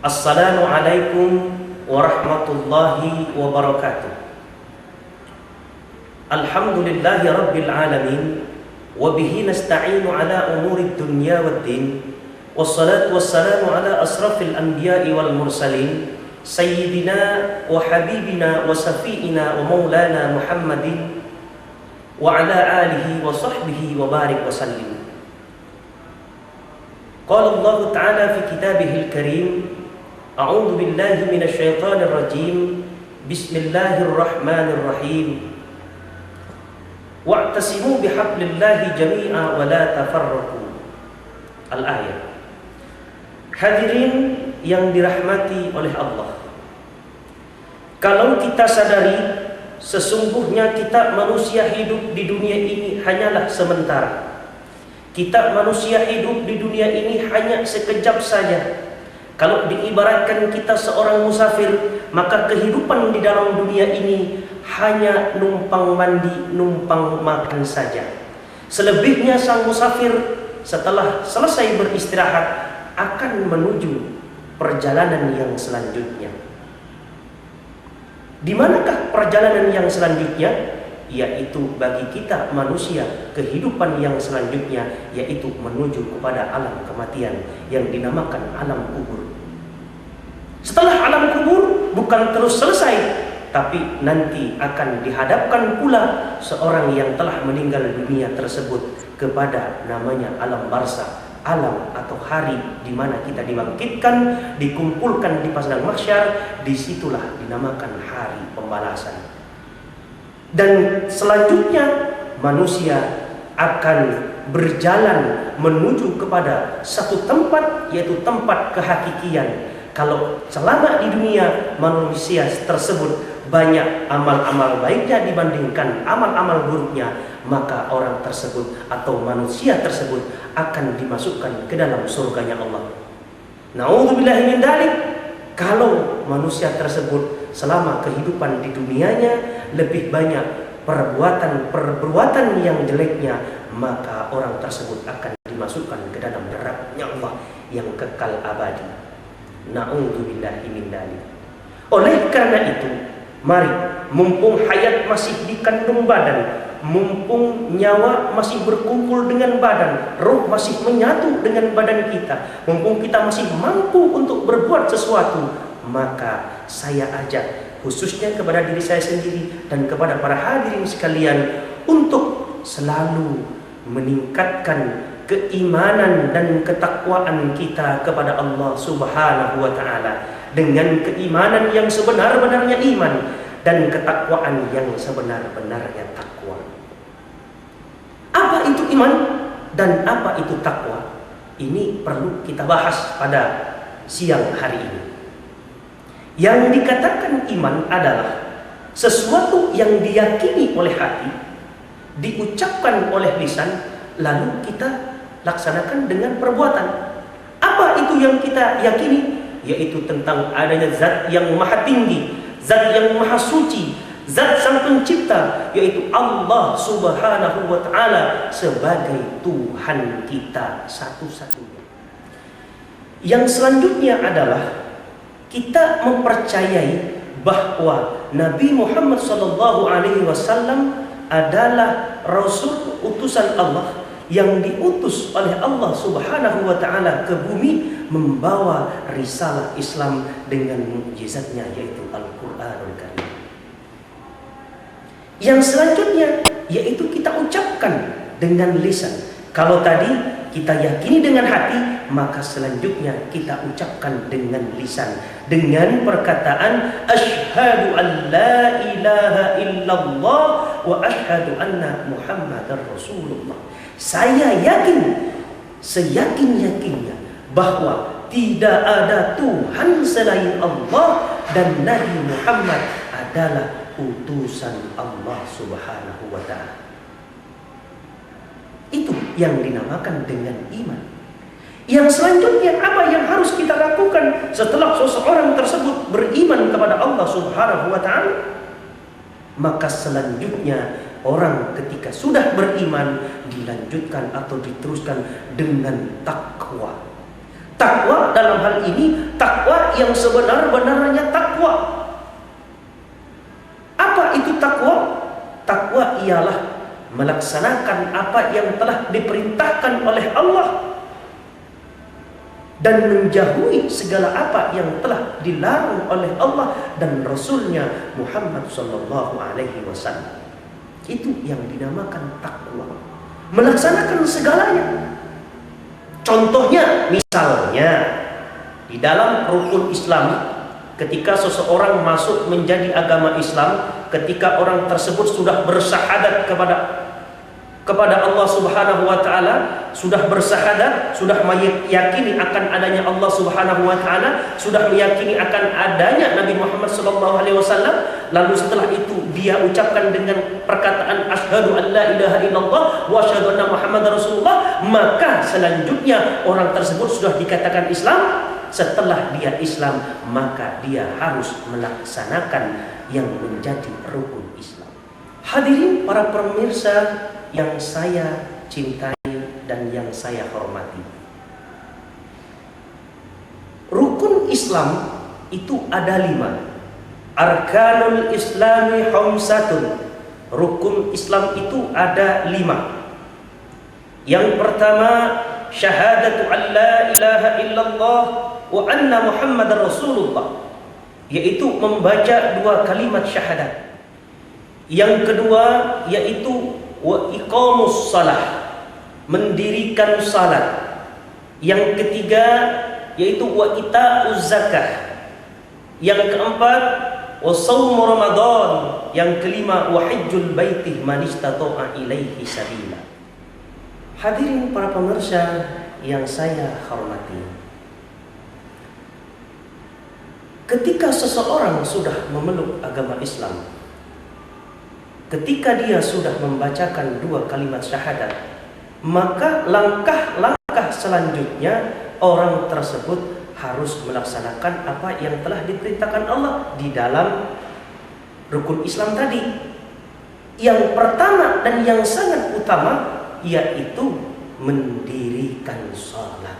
Assalamualaikum warahmatullahi wabarakatuh. Alhamdulillahi rabbil alamin, wa bihi nasta'inu ala umuri dunya waddin, wassalatu wassalamu ala asrafil anbiya'i wal mursalin, sayyidina wa habibina wa safi'ina wa maulana Muhammadin wa ala alihi wa sahbihi wa barik wa sallim. Qala Allah ta'ala fi kitabihil karim, a'udzu billahi minasy syaithanir rajim. Bismillahirrahmanirrahim. Wa'tasimu bihablillahi jami'a wa la tafarraqu. Al-ayat. Hadirin yang dirahmati oleh Allah, kalau kita sadari sesungguhnya kita manusia hidup di dunia ini hanyalah sementara. Kita manusia hidup di dunia ini hanya sekejap saja. Kalau diibaratkan kita seorang musafir, maka kehidupan di dalam dunia ini hanya numpang mandi, numpang makan saja. Selebihnya sang musafir setelah selesai beristirahat akan menuju perjalanan yang selanjutnya. Di manakah perjalanan yang selanjutnya? Yaitu bagi kita manusia, kehidupan yang selanjutnya yaitu menuju kepada alam kematian yang dinamakan alam kubur. Setelah alam kubur bukan terus selesai, tapi nanti akan dihadapkan pula seorang yang telah meninggal dunia tersebut kepada namanya alam barzakh, alam atau hari di mana kita dibangkitkan, dikumpulkan di padang mahsyar. Disitulah dinamakan hari pembalasan. Dan selanjutnya manusia akan berjalan menuju kepada satu tempat, yaitu tempat kehakikian. Kalau selama di dunia manusia tersebut banyak amal-amal baiknya dibandingkan amal-amal buruknya, maka orang tersebut atau manusia tersebut akan dimasukkan ke dalam surganya Allah. Na'udzubillahi min dzalik. Kalau manusia tersebut selama kehidupan di dunianya lebih banyak perbuatan yang jeleknya, maka orang tersebut akan dimasukkan ke dalam neraka Allah yang kekal abadi. Na'udzubillahi min dzalik. Oleh karena itu, mari, mumpung hayat masih dikandung badan, mumpung nyawa masih berkumpul dengan badan, roh masih menyatu dengan badan kita, mumpung kita masih mampu untuk berbuat sesuatu, maka saya ajak khususnya kepada diri saya sendiri dan kepada para hadirin sekalian untuk selalu meningkatkan keimanan dan ketakwaan kita kepada Allah Subhanahu wa taala dengan keimanan yang sebenar-benarnya iman dan ketakwaan yang sebenar-benarnya takwa. Apa itu iman dan apa itu takwa? Ini perlu kita bahas pada siang hari ini. Yang dikatakan iman adalah sesuatu yang diyakini oleh hati, diucapkan oleh lisan, lalu kita laksanakan dengan perbuatan. Apa itu yang kita yakini? Yaitu tentang adanya zat yang maha tinggi, zat yang maha suci, zat sang pencipta, yaitu Allah Subhanahu wa ta'ala sebagai Tuhan kita satu-satunya. Yang selanjutnya adalah kita mempercayai bahwa Nabi Muhammad SAW adalah Rasul utusan Allah yang diutus oleh Allah Subhanahu wa ta'ala ke bumi membawa risalah Islam dengan mukjizatnya, yaitu Al-Quranul Karim. Yang selanjutnya yaitu kita ucapkan dengan lisan. Kalau tadi kita yakini dengan hati, maka selanjutnya kita ucapkan dengan lisan, dengan perkataan asyhadu an la ilaha illallah wa asyhadu anna Muhammadar Rasulullah. Saya yakin, seyakin-yakinnya bahwa tidak ada Tuhan selain Allah dan Nabi Muhammad adalah utusan Allah Subhanahu wa ta'ala. Itu yang dinamakan dengan iman. Yang selanjutnya apa yang harus kita lakukan setelah seseorang tersebut beriman kepada Allah Subhanahu wa ta'ala? Maka selanjutnya orang ketika sudah beriman dilanjutkan atau diteruskan dengan takwa. Takwa dalam hal ini, takwa yang sebenar-benarnya takwa. Apa itu takwa? Takwa ialah melaksanakan apa yang telah diperintahkan oleh Allah dan menjauhi segala apa yang telah dilarang oleh Allah dan Rasulnya Muhammad sallallahu alaihi wasallam. Itu yang dinamakan takwa. Melaksanakan segalanya. Contohnya, misalnya di dalam rukun Islam, ketika seseorang masuk menjadi agama Islam, ketika orang tersebut sudah bersyahadat kepada Allah Subhanahu wa taala, sudah bersyahadat, sudah meyakini akan adanya Allah Subhanahu wa taala, sudah meyakini akan adanya Nabi Muhammad sallallahu alaihi wasallam, lalu setelah itu dia ucapkan dengan perkataan asyhadu an la ilaha illallah wa asyhadu anna Muhammadar Rasulullah, maka selanjutnya orang tersebut sudah dikatakan Islam. Setelah dia Islam, maka dia harus melaksanakan yang menjadi rukun Islam. Hadirin para pemirsa yang saya cintai dan yang saya hormati, rukun Islam itu ada 5. Arkanul Islami khamsatun. Rukun Islam itu ada 5. Yang pertama, syahadatu an la ilaha illallah wa anna Muhammadar Rasulullah, yaitu membaca 2 kalimat syahadat. Yang kedua yaitu wa iqamus salah, mendirikan salat. Yang ketiga yaitu wa ita'uz zakah. Yang keempat wa shaum Ramadan. Yang kelima wa hajjul baiti man istata'a ilaihi sabila. Hadirin para pemirsa yang saya hormati, ketika seseorang sudah memeluk agama Islam, ketika dia sudah membacakan 2 kalimat syahadat, maka langkah-langkah selanjutnya orang tersebut harus melaksanakan apa yang telah diperintahkan Allah di dalam rukun Islam tadi. Yang pertama dan yang sangat utama yaitu mendirikan sholat.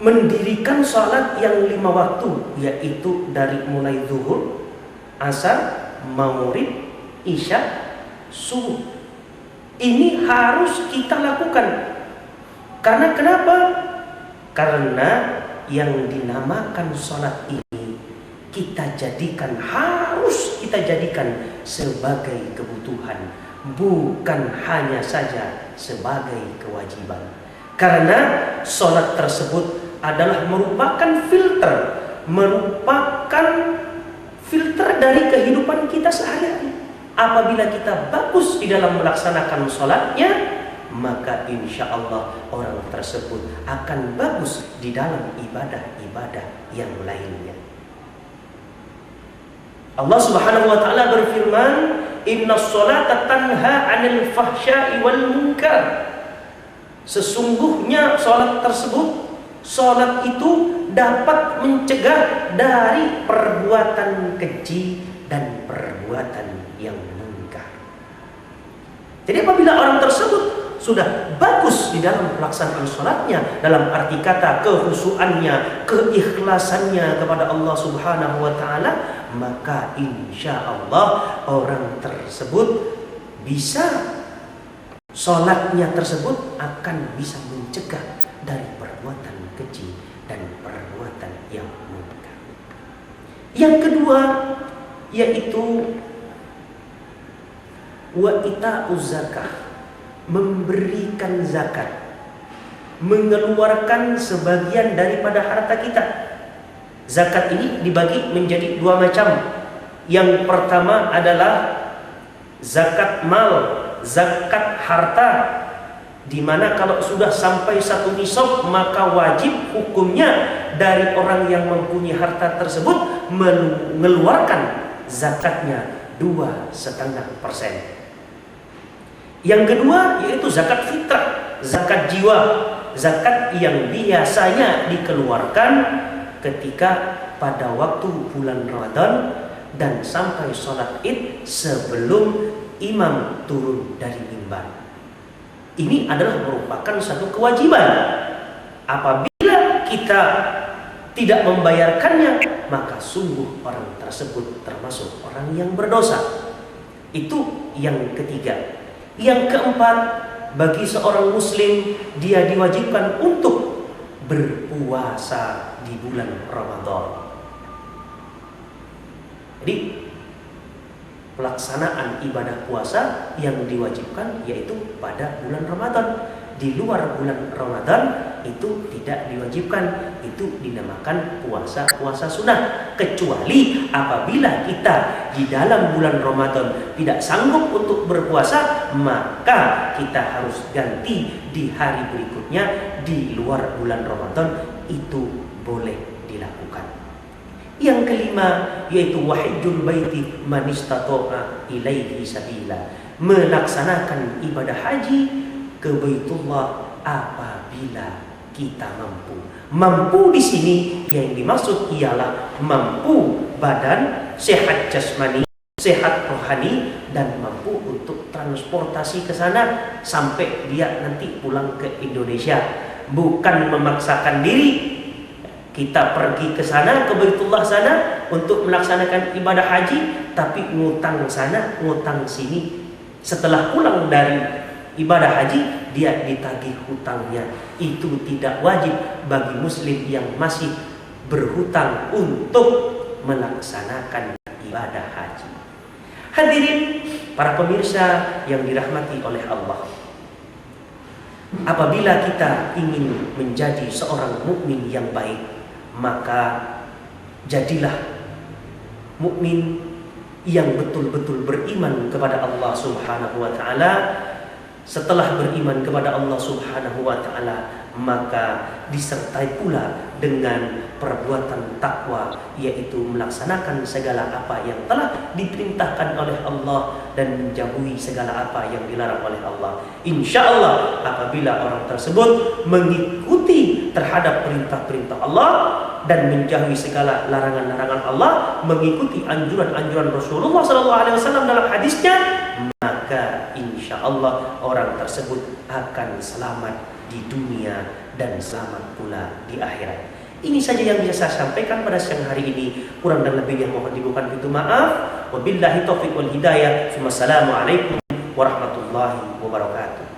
Mendirikan sholat yang 5 waktu, yaitu dari mulai zuhur, asar, maghrib, isya, subuh. Ini harus kita lakukan. Karena kenapa? Karena yang dinamakan sholat ini harus kita jadikan sebagai kebutuhan, bukan hanya saja sebagai kewajiban. Karena sholat tersebut adalah merupakan filter dari kehidupan kita sehari-hari. Apabila kita bagus di dalam melaksanakan sholatnya, maka insya Allah orang tersebut akan bagus di dalam ibadah-ibadah yang lainnya. Allah Subhanahu wa taala berfirman, "Innas sholata tanha 'anil fahsya'i wal munkar." Sesungguhnya sholat itu dapat mencegah dari perbuatan keji dan perbuatan yang munkar. Jadi apabila orang tersebut sudah bagus di dalam pelaksanaan sholatnya, dalam arti kata kehusuannya, keikhlasannya kepada Allah Subhanahu wa taala, maka insya Allah orang tersebut sholatnya tersebut akan bisa mencegah dari perbuatan keji dan perbuatan yang munkar. Yang kedua yaitu wa ita'uz zakah, memberikan zakat, mengeluarkan sebagian daripada harta kita. Zakat ini dibagi menjadi 2 macam. Yang pertama adalah zakat mal, zakat harta, di mana kalau sudah sampai 1 nisab maka wajib hukumnya dari orang yang mempunyai harta tersebut mengeluarkan zakatnya 2,5%. Yang kedua yaitu zakat fitrah, zakat jiwa, zakat yang biasanya dikeluarkan ketika pada waktu bulan Ramadan dan sampai sholat Id sebelum imam turun dari mimbar. Ini adalah merupakan satu kewajiban. Apabila kita tidak membayarkannya, maka sungguh orang tersebut termasuk orang yang berdosa. Itu yang ketiga. Yang keempat, bagi seorang muslim dia diwajibkan untuk berpuasa di bulan Ramadan. Jadi pelaksanaan ibadah puasa yang diwajibkan yaitu pada bulan Ramadan. Di luar bulan Ramadan itu tidak diwajibkan, itu dinamakan puasa sunnah. Kecuali apabila kita di dalam bulan Ramadan tidak sanggup untuk berpuasa, maka kita harus ganti di hari berikutnya. Di luar bulan Ramadan itu boleh dilakukan. Yang kelima yaitu wahijjul baiti man istata'a ilaihi sabila, melaksanakan ibadah haji ke Baitullah apabila kita mampu. Mampu di sini yang dimaksud ialah mampu badan, sehat jasmani, sehat rohani, dan mampu untuk transportasi ke sana sampai dia nanti pulang ke Indonesia. Bukan memaksakan diri kita pergi ke sana, ke Baitullah sana untuk melaksanakan ibadah haji, tapi ngutang sana, ngutang sini. Setelah pulang dari ibadah haji dia ditagih hutangnya. Itu tidak wajib bagi muslim yang masih berhutang untuk melaksanakan ibadah haji. Hadirin para pemirsa yang dirahmati oleh Allah, apabila kita ingin menjadi seorang mukmin yang baik, maka jadilah mukmin yang betul-betul beriman kepada Allah Subhanahu wa taala. Setelah beriman kepada Allah Subhanahu wa taala, maka disertai pula dengan perbuatan takwa, yaitu melaksanakan segala apa yang telah diperintahkan oleh Allah dan menjauhi segala apa yang dilarang oleh Allah. Insya Allah apabila orang tersebut mengikuti terhadap perintah-perintah Allah dan menjauhi segala larangan-larangan Allah, mengikuti anjuran-anjuran Rasulullah SAW dalam hadisnya, maka insya Allah orang tersebut akan selamat di dunia dan selamat pula di akhirat. Ini saja yang bisa saya sampaikan pada siang hari ini. Kurang dan lebihnya mohon dibukakan pintu maaf. Wabillahi taufiq wal hidayah. Wassalamualaikum warahmatullahi wabarakatuh.